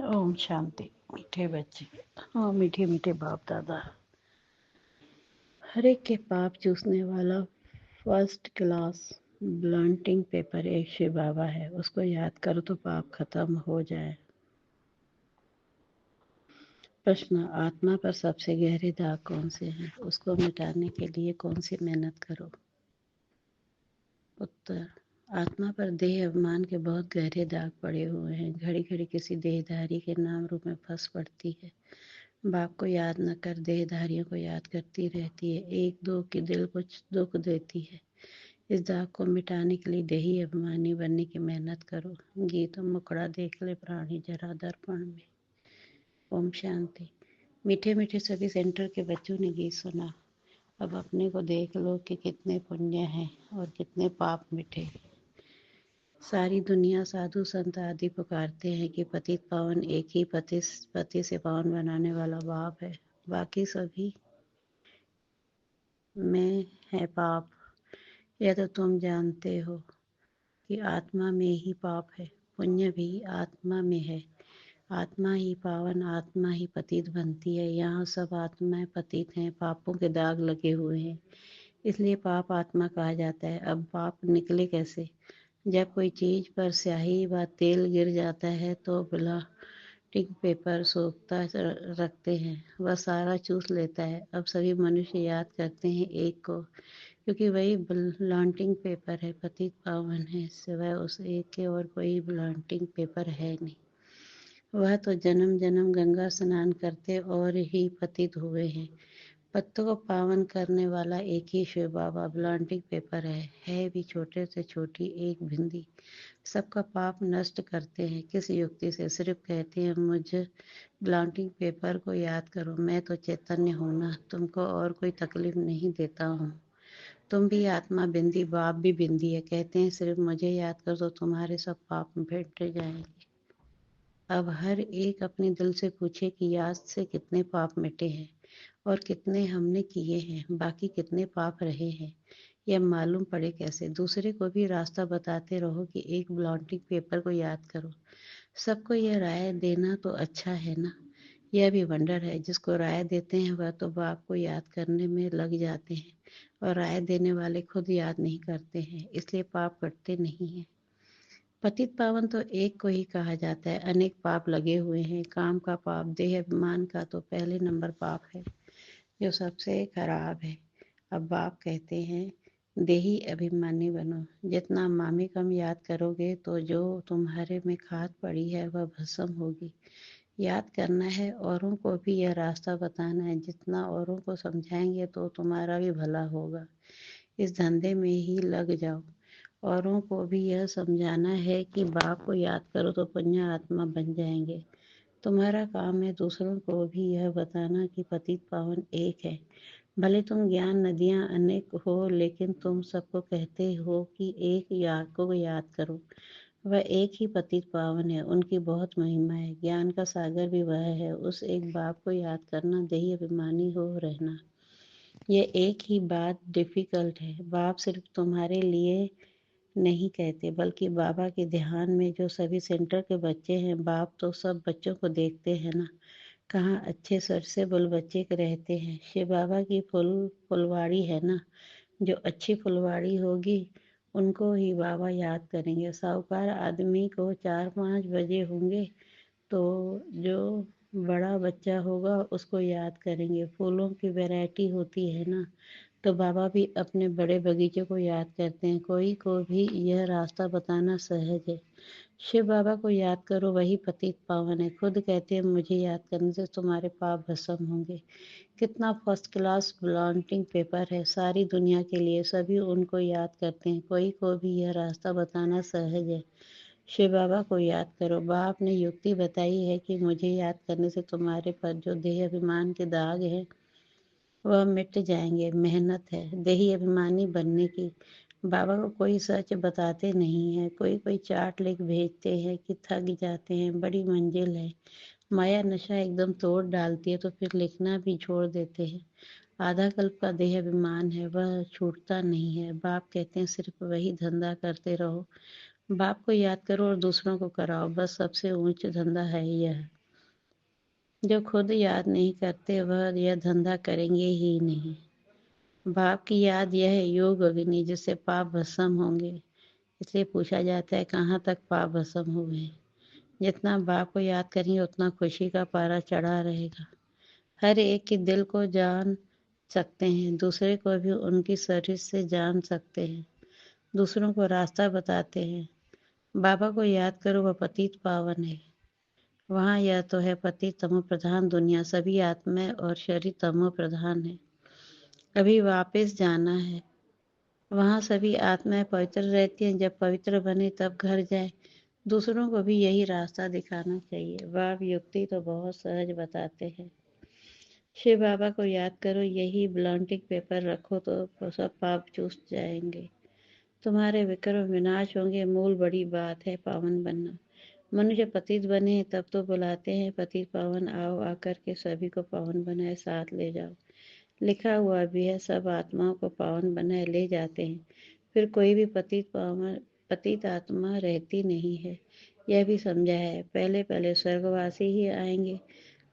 ओम शांति। मीठे बच्चे, हाँ मीठे मीठे बाप दादा। हर एक के पाप चूसने वाला फर्स्ट क्लास ब्लंटिंग पेपर एक शिव बाबा है। उसको याद करो तो पाप खत्म हो जाए। प्रश्न, आत्मा पर सबसे गहरे दाग कौन से हैं? उसको मिटाने के लिए कौन सी मेहनत करो? उत्तर, आत्मा पर देह अभिमान के बहुत गहरे दाग पड़े हुए हैं। घड़ी घड़ी किसी देहधारी के नाम रूप में फंस पड़ती है। बाप को याद न कर देहधारियों को याद करती रहती है। एक दो की दिल को दुख देती है। इस दाग को मिटाने के लिए देही अभिमानी बनने की मेहनत करो। गीत मुकड़ा देख ले प्राणी जरा दर्पण में। ओम शांति। मीठे मीठे सभी सेंटर के बच्चों ने गीत सुना। अब अपने को देख लो कि कितने पुण्य हैं और कितने पाप मिटे। सारी दुनिया साधु संत आदि पुकारते हैं कि पतित पावन एक ही पति से पावन बनाने वाला बाप है। बाकी सभी में है पाप। यह तो तुम जानते हो कि आत्मा में ही पाप है। पुण्य भी आत्मा में है। आत्मा ही पावन, आत्मा ही पतित बनती है। यहाँ सब आत्माएं पतित हैं, पापों के दाग लगे हुए हैं, इसलिए पाप आत्मा कहा जाता है। अब पाप निकले कैसे? जब कोई चीज पर स्याही व तेल गिर जाता है तो ब्लॉटिंग पेपर सोखता रखते हैं, वह सारा चूस लेता है। अब सभी मनुष्य याद करते हैं एक को, क्योंकि वही ब्लॉटिंग पेपर है, पतित पावन है। सिवाय उस एक के और कोई ब्लॉटिंग पेपर है नहीं। वह तो जन्म जन्म गंगा स्नान करते और ही पतित हुए हैं। पत्तों को पावन करने वाला एक ही शिव बाबा ब्लॉटिंग पेपर है भी छोटे से छोटी एक भिंडी। सबका पाप नष्ट करते हैं। किस युक्ति से? सिर्फ कहते हैं मुझे ब्लॉटिंग पेपर को याद करो, मैं तो चैतन्य हूँ ना, तुमको और कोई तकलीफ नहीं देता हूँ। तुम भी आत्मा बिंदी, बाप भी बिंदी है। कहते हैं सिर्फ मुझे याद करो तो तुम्हारे सब पाप मिट जाएंगे। अब हर एक अपने दिल से पूछे कि याद से कितने पाप मिटे हैं और कितने हमने किए हैं, बाकी कितने पाप रहे हैं। यह मालूम पड़े कैसे? दूसरे को भी रास्ता बताते रहो कि एक ब्लॉटिंग पेपर को याद करो। सबको यह राय देना तो अच्छा है ना। यह भी वंडर है, जिसको राय देते हैं वह तो बाप को याद करने में लग जाते हैं और राय देने वाले खुद याद नहीं करते हैं, इसलिए पाप कटते नहीं हैं। पतित पावन तो एक को ही कहा जाता है। अनेक पाप लगे हुए हैं। काम का पाप, देह अभिमान का तो पहले नंबर पाप है, जो सबसे खराब है। अब बाप कहते हैं देही अभिमानी बनो। जितना मामी कम याद करोगे तो जो तुम्हारे में खाद पड़ी है वह भस्म होगी। याद करना है, औरों को भी यह रास्ता बताना है। जितना औरों को समझाएंगे तो तुम्हारा भी भला होगा। इस धंधे में ही लग जाओ। औरों को भी यह समझाना है कि बाप को याद करो तो पुण्य आत्मा बन जाएंगे। तुम्हारा काम है दूसरों को भी यह बताना कि पतित पावन एक है। भले तुम ज्ञान नदियां अनेक हो, लेकिन तुम सबको कहते हो कि एक याद को याद करो। वह एक ही पतित पावन है, उनकी बहुत महिमा है। ज्ञान का सागर भी वह है। उस एक बाप को याद करना, देही अभिमानी हो रहना, यह एक ही बात डिफिकल्ट है। बाप सिर्फ तुम्हारे लिए नहीं कहते, बल्कि बाबा के ध्यान में जो सभी सेंटर के बच्चे हैं, बाप तो सब बच्चों को देखते हैं ना। कहाँ अच्छे सर से बुल बच्चे के रहते हैं। शिव बाबा की फुलवाड़ी है ना। जो अच्छी फुलवाड़ी होगी उनको ही बाबा याद करेंगे। साहूकार आदमी को 4-5 बजे होंगे तो जो बड़ा बच्चा होगा उसको याद करेंगे। फूलों की वैरायटी होती है ना, तो बाबा भी अपने बड़े बगीचे को याद करते हैं। कोई को भी यह रास्ता बताना सहज है। शिव बाबा को याद करो, वही पतित पावन है। खुद कहते हैं मुझे याद करने से तुम्हारे पाप भस्म होंगे। कितना फर्स्ट क्लास ब्लॉटिंग पेपर है सारी दुनिया के लिए। सभी उनको याद करते हैं। कोई को भी यह रास्ता बताना सहज है। शिव बाबा को याद करो। बाप ने युक्ति बताई है कि मुझे याद करने से तुम्हारे पर जो देह अभिमान के दाग है वह मिट जाएंगे। मेहनत है देही अभिमानी बनने की। बाबा को कोई सच बताते नहीं है। कोई कोई चार्ट लिख भेजते हैं कि थक जाते हैं, बड़ी मंजिल है। माया नशा एकदम तोड़ डालती है तो फिर लिखना भी छोड़ देते हैं। आधा कल्प का देह अभिमान है, वह छूटता नहीं है। बाप कहते हैं सिर्फ वही धंधा करते रहो। बाप को याद करो और दूसरों को कराओ, बस सबसे ऊंच धंधा है यह। जो खुद याद नहीं करते वह यह धंधा करेंगे ही नहीं। बाप की याद यह है योग अग्नि, जिससे पाप भस्म होंगे। इसलिए पूछा जाता है कहाँ तक पाप भस्म हुए। जितना बाप को याद करेंगे उतना खुशी का पारा चढ़ा रहेगा। हर एक के दिल को जान सकते हैं, दूसरे को भी उनकी सर्विस से जान सकते हैं, दूसरों को रास्ता बताते हैं। बाबा को याद करो, वह पतित पावन है। वहाँ यह तो है पतित तमो प्रधान दुनिया, सभी आत्माएं और शरीर तमो प्रधान है। अभी वापस जाना है। वहाँ सभी आत्माएं पवित्र रहती हैं। जब पवित्र बने तब घर जाए। दूसरों को भी यही रास्ता दिखाना चाहिए। बाप युक्ति तो बहुत सहज बताते हैं। शिव बाबा को याद करो, यही ब्लॉन्टिक पेपर रखो तो सब पाप चूस जाएंगे। तुम्हारे विक्रम विनाश होंगे। मूल बड़ी बात है पावन बनना। मनुष्य पतित बने हैं तब तो बुलाते हैं पतित पावन आओ, आकर के सभी को पावन बनाए साथ ले जाओ। लिखा हुआ भी है सब आत्माओं को पावन बनाए ले जाते हैं, फिर कोई भी पतित आत्मा रहती नहीं है। यह भी समझा है। पहले पहले स्वर्गवासी ही आएंगे।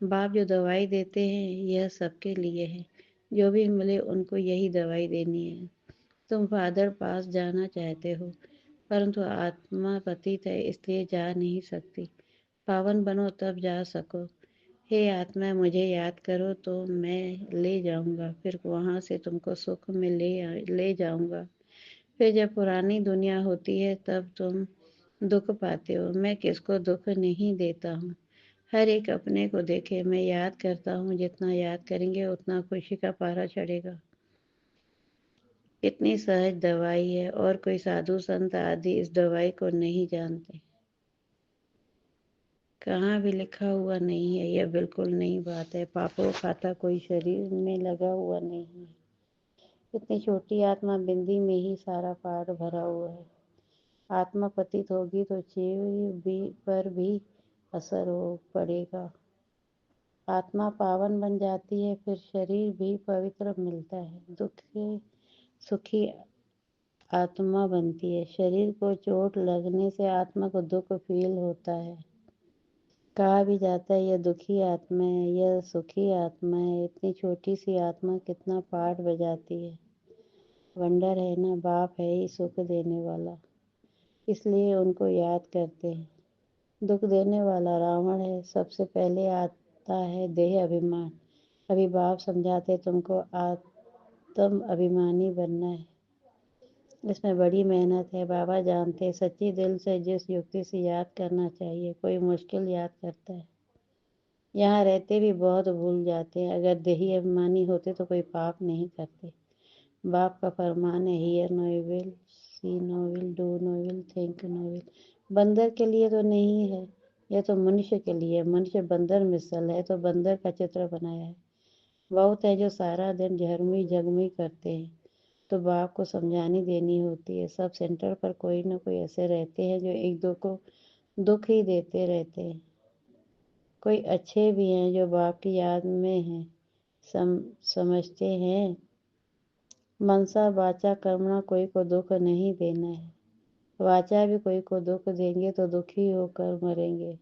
बाप जो दवाई देते हैं यह सबके लिए है। जो भी मिले उनको यही दवाई देनी है। तुम फादर पास जाना चाहते हो, परंतु आत्मा पतित है इसलिए जा नहीं सकती। पावन बनो तब जा सको। हे आत्मा, मुझे याद करो तो मैं ले जाऊंगा, फिर वहां से तुमको सुख में ले जाऊंगा। फिर जब पुरानी दुनिया होती है तब तुम दुख पाते हो। मैं किसको दुख नहीं देता हूँ। हर एक अपने को देखे। मैं याद करता हूँ, जितना याद करेंगे उतना खुशी का पारा चढ़ेगा। कितनी सहज दवाई है, और कोई साधु संत आदि इस दवाई को नहीं जानते। कहाँ भी लिखा हुआ नहीं है, यह बिल्कुल नई बात है। पापों खाता कोई शरीर में लगा हुआ नहीं है। इतनी छोटी आत्मा बिंदी में ही सारा पाठ भरा हुआ है। आत्मा पतित होगी तो जीव भी पर भी असर हो पड़ेगा। आत्मा पावन बन जाती है, फिर शरीर भी पवित्र मिलता है। दुखी सुखी आत्मा बनती है। शरीर को चोट लगने से आत्मा को दुख फील होता है। कहा भी जाता है यह दुखी आत्मा है, यह सुखी आत्मा है। इतनी छोटी सी आत्मा कितना पाठ बजाती है। वंडर है ना। बाप है ही सुख देने वाला, इसलिए उनको याद करते हैं। दुख देने वाला रावण है। सबसे पहले आता है देह अभिमान। अभी बाप समझाते तुमको आत्म अभिमानी बनना है। इसमें बड़ी मेहनत है। बाबा जानते सच्ची दिल से जिस युक्ति से याद करना चाहिए। कोई मुश्किल याद करता है। यहाँ रहते भी बहुत भूल जाते हैं। अगर देही अभिमानी होते तो कोई पाप नहीं करते। बाप का फरमान है hear no evil, see no evil, do no evil, think no evil. बंदर के लिए तो नहीं है, यह तो मनुष्य के लिए। मनुष्य बंदर मिसल है तो बंदर का चित्र बनाया है। बहुत है जो सारा दिन झरमी झगमी करते हैं, तो बाप को समझानी देनी होती है। सब सेंटर पर कोई ना कोई ऐसे रहते हैं जो एक दो को दुख ही देते रहते हैं। कोई अच्छे भी हैं जो बाप की याद में हैं, समझते हैं मनसा वाचा कर्मणा कोई को दुख नहीं देना है। वाचा भी कोई को दुख देंगे तो दुखी होकर मरेंगे।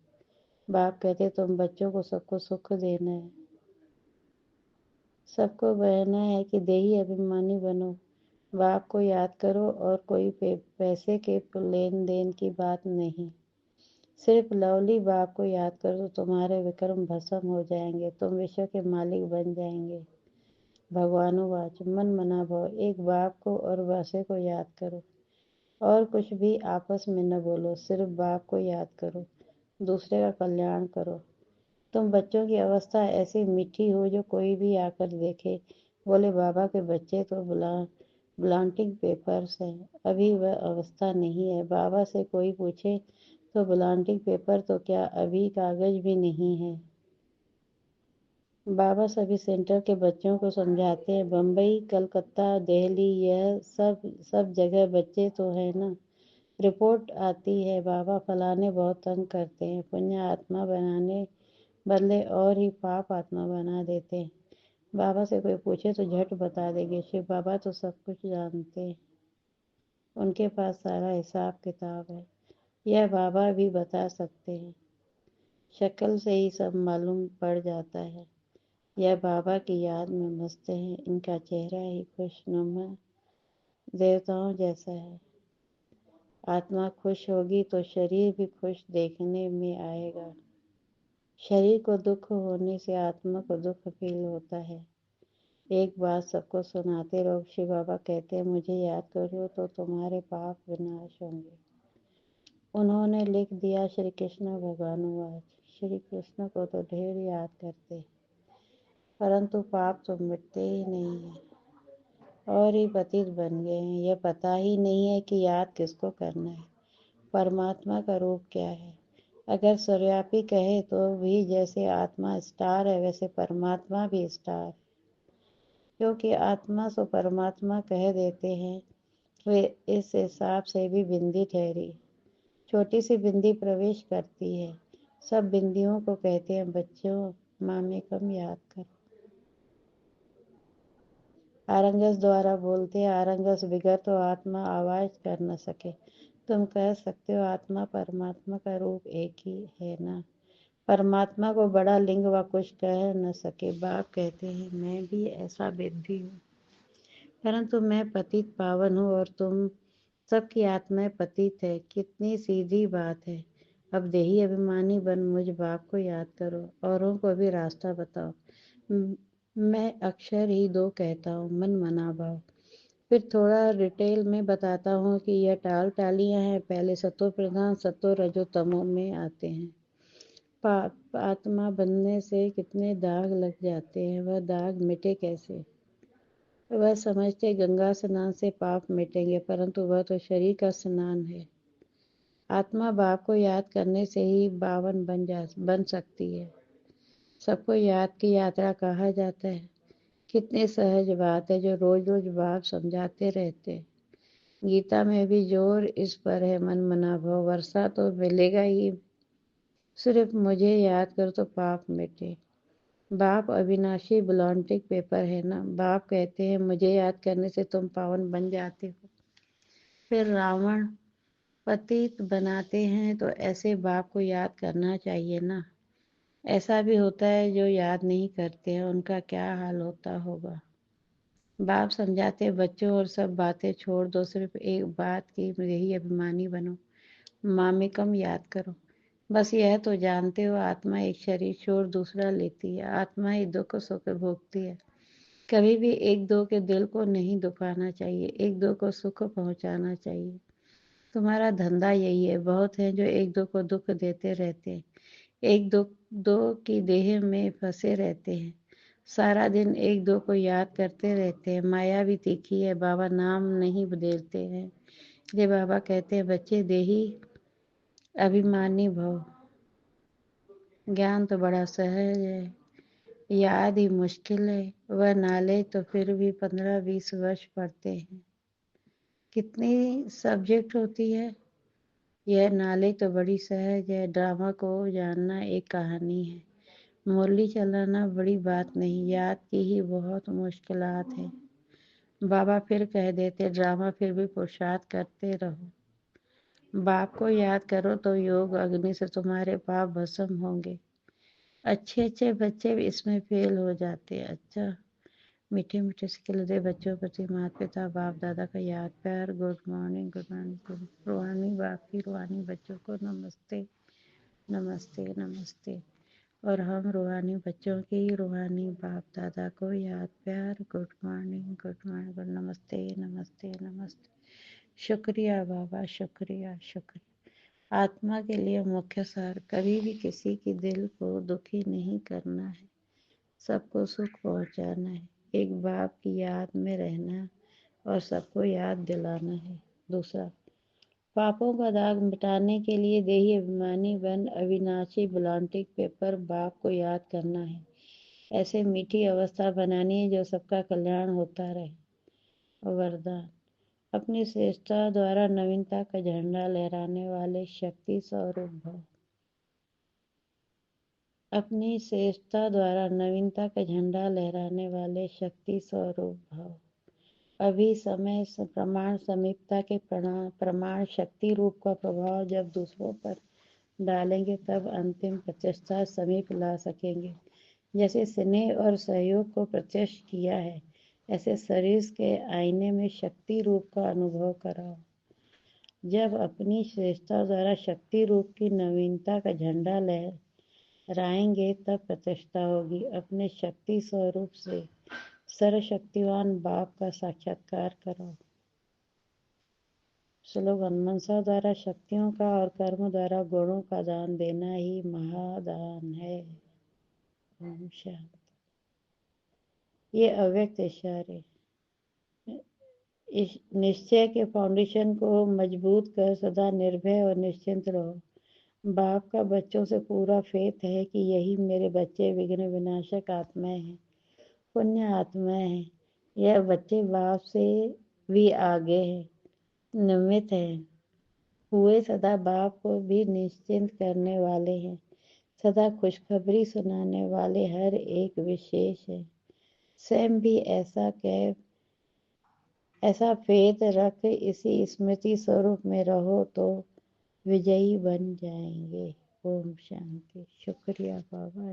बाप कहते तुम बच्चों को सबको सुख देना है, सबको बहना है कि देही अभिमानी बनो। बाप को याद करो और कोई पैसे के लेन देन की बात नहीं। सिर्फ लवली बाप को याद करो तो तुम्हारे विक्रम भस्म हो जाएंगे। तुम विश्व के मालिक बन जाएंगे। भगवानुवाच मन मना भव। एक बाप को और वासे को याद करो और कुछ भी आपस में न बोलो। सिर्फ बाप को याद करो, दूसरे का कल्याण करो। तुम बच्चों की अवस्था ऐसी मीठी हो जो कोई भी आकर देखे बोले बाबा के बच्चे तो ब्लांटिंग पेपर्स हैं। अभी वह अवस्था नहीं है। बाबा से कोई पूछे तो ब्लांटिंग पेपर तो क्या अभी कागज भी नहीं है। बाबा सभी सेंटर के बच्चों को समझाते हैं। बम्बई, कलकत्ता, दिल्ली, यह सब जगह बच्चे तो है ना। रिपोर्ट आती है बाबा फलाने बहुत तंग करते हैं, पुण्य आत्मा बनाने बदले और ही पाप आत्मा बना देते हैं। बाबा से कोई पूछे तो झट बता देंगे। शिव बाबा तो सब कुछ जानते हैं, उनके पास सारा हिसाब किताब है। यह बाबा भी बता सकते हैं। शक्ल से ही सब मालूम पड़ जाता है। यह बाबा की याद में मस्त हैं। इनका चेहरा ही खुशनुमा देवताओं जैसा है। आत्मा खुश होगी तो शरीर भी खुश देखने में आएगा। शरीर को दुख होने से आत्मा को दुख फील होता है। एक बात सबको सुनाते रहो। शिव बाबा कहते हैं, मुझे याद करो तो तुम्हारे पाप विनाश होंगे। उन्होंने लिख दिया श्री कृष्ण भगवानुवाच। श्री कृष्ण को तो ढेर याद करते, परंतु पाप तो मिटते ही नहीं है और ही पतित बन गए हैं। यह पता ही नहीं है कि याद किसको करना है। परमात्मा का रूप क्या है? अगर सर्वव्यापी कहे तो भी जैसे आत्मा स्टार है वैसे परमात्मा भी स्टार है। क्योंकि आत्मा सो परमात्मा कह देते हैं, वे इस हिसाब से भी बिंदी ठहरी। छोटी सी बिंदी प्रवेश करती है। सब बिंदियों को कहते हैं, बच्चों मामे कम याद कर। आरंगस द्वारा बोलते हैं, आरंगस बिगर तो आत्मा आवाज कर न सके। तुम कह सकते हो आत्मा परमात्मा का रूप एक ही है ना। परमात्मा को बड़ा लिंग व कुछ कह न सके। बाप कहते हैं, मैं भी ऐसा विद्धि हूँ, परंतु मैं पतित पावन हूँ और तुम सबकी आत्माएं पतित है। कितनी सीधी बात है। अब देही अभिमानी बन मुझ बाप को याद करो, औरों को भी रास्ता बताओ। मैं अक्षर ही दो कहता हूँ, मन मना भाव। फिर थोड़ा डिटेल में बताता हूँ कि यह टाल टालियाँ हैं। पहले सतो प्रधान सतो रजो तमो में आते हैं। आत्मा बनने से कितने दाग लग जाते हैं, वह दाग मिटे कैसे? वह समझते गंगा स्नान से पाप मिटेंगे, परंतु वह तो शरीर का स्नान है। आत्मा बाप को याद करने से ही पावन बन सकती है। सबको याद की यात्रा कहा जाता है। कितनी सहज बात है जो रोज रोज बाप समझाते रहते। गीता में भी जोर इस पर है, मन मना भव। वर्षा तो मिलेगा ही, सिर्फ मुझे याद कर तो पाप मिटे। बाप अविनाशी ब्लॉन्टिक पेपर है ना। बाप कहते हैं, मुझे याद करने से तुम पावन बन जाते हो। फिर रावण पतित बनाते हैं, तो ऐसे बाप को याद करना चाहिए ना। ऐसा भी होता है जो याद नहीं करते हैं, उनका क्या हाल होता होगा। बाप समझाते, बच्चों और सब बातें छोड़ दो, सिर्फ एक बात की यही अभिमानी बनो, मामिकम याद करो। बस यह तो जानते हो, आत्मा एक शरीर छोड़ दूसरा लेती है। आत्मा ही दुख सुख भोगती है। कभी भी एक दो के दिल को नहीं दुखाना चाहिए, एक दो को सुख पहुंचाना चाहिए। तुम्हारा धंधा यही है। बहुत हैं जो एक दो को दुख देते रहते हैं, एक दो दो की देह में फंसे रहते हैं, सारा दिन एक दो को याद करते रहते हैं। माया भी तीखी है। बाबा नाम नहीं बदलते हैं। ये बाबा कहते हैं, बच्चे देही अभिमानी भव। ज्ञान तो बड़ा सहज है, याद ही मुश्किल है। वह नाले तो फिर भी 15-20 वर्ष पढ़ते हैं। कितनी सब्जेक्ट होती है। यह नाले तो बड़ी सहज है। ड्रामा को जानना एक कहानी है, मुरली चलाना बड़ी बात नहीं। याद की ही बहुत मुश्किलात है। बाबा फिर कह देते, ड्रामा फिर भी पुरुषार्थ करते रहो। बाप को याद करो तो योग अग्नि से तुम्हारे पाप भस्म होंगे। अच्छे अच्छे बच्चे भी इसमें फेल हो जाते हैं। अच्छा, मीठे मीठे सिखल दे बच्चों प्रति माता पिता बाप दादा का याद प्यार। Good morning, good morning. रूहानी बाप की रूहानी बच्चों को नमस्ते, नमस्ते, नमस्ते। और हम रूहानी बच्चों की रूहानी बाप दादा को याद प्यार। गुड मॉर्निंग, गुड मॉर्निंग, नमस्ते, नमस्ते, नमस्ते। शुक्रिया बाबा, शुक्रिया, शुक्रिया। आत्मा के लिए मुख्य सार, कभी भी किसी की दिल को दुखी नहीं करना है, सबको सुख पहुंचाना है, एक बाप की याद में रहना और सबको याद दिलाना है। दूसरा, पापों का दाग मिटाने के लिए देही अभिमानी बन अविनाशी ब्लॉन्टिक पेपर बाप को याद करना है। ऐसे मीठी अवस्था बनानी है जो सबका कल्याण होता रहे। वरदान, अपनी श्रेष्ठता द्वारा नवीनता का झंडा लहराने वाले शक्ति स्वरूप भव। अपनी श्रेष्ठता द्वारा नवीनता का झंडा लहराने वाले शक्ति स्वरूप भव। अभी समय प्रमाण समीपता के प्रमाण शक्ति रूप का प्रभाव जब दूसरों पर डालेंगे तब अंतिम प्रतिष्ठा समीप ला सकेंगे। जैसे स्नेह और सहयोग को प्रत्यक्ष किया है, ऐसे शरीर के आईने में शक्ति रूप का अनुभव कराओ। जब अपनी श्रेष्ठता द्वारा शक्ति रूप की नवीनता का झंडा लहराएंगे तब प्रतिष्ठा होगी। अपने शक्ति स्वरूप से सर्वशक्तिवान बाप का साक्षात्कार करो। स्लोगन: मनसा द्वारा शक्तियों का और कर्म द्वारा गुणों का दान देना ही महादान है। ओम शांति। ये अव्यक्त इशारे इस निश्चय के फाउंडेशन को मजबूत कर सदा निर्भय और निश्चिंत रहो। बाप का बच्चों से पूरा फेथ है कि यही मेरे बच्चे विघ्न विनाशक आत्माएं हैं, पुण्य आत्माएं हैं। यह बच्चे बाप से भी आगे हैं, निमित्त हैं, हुए सदा बाप को भी निश्चिंत करने वाले हैं, सदा खुशखबरी सुनाने वाले हर एक विशेष है। स्वयं भी ऐसा फेथ रख इसी स्मृति स्वरूप में रहो तो विजयी बन जाएंगे। ओम शांति। शुक्रिया बाबा।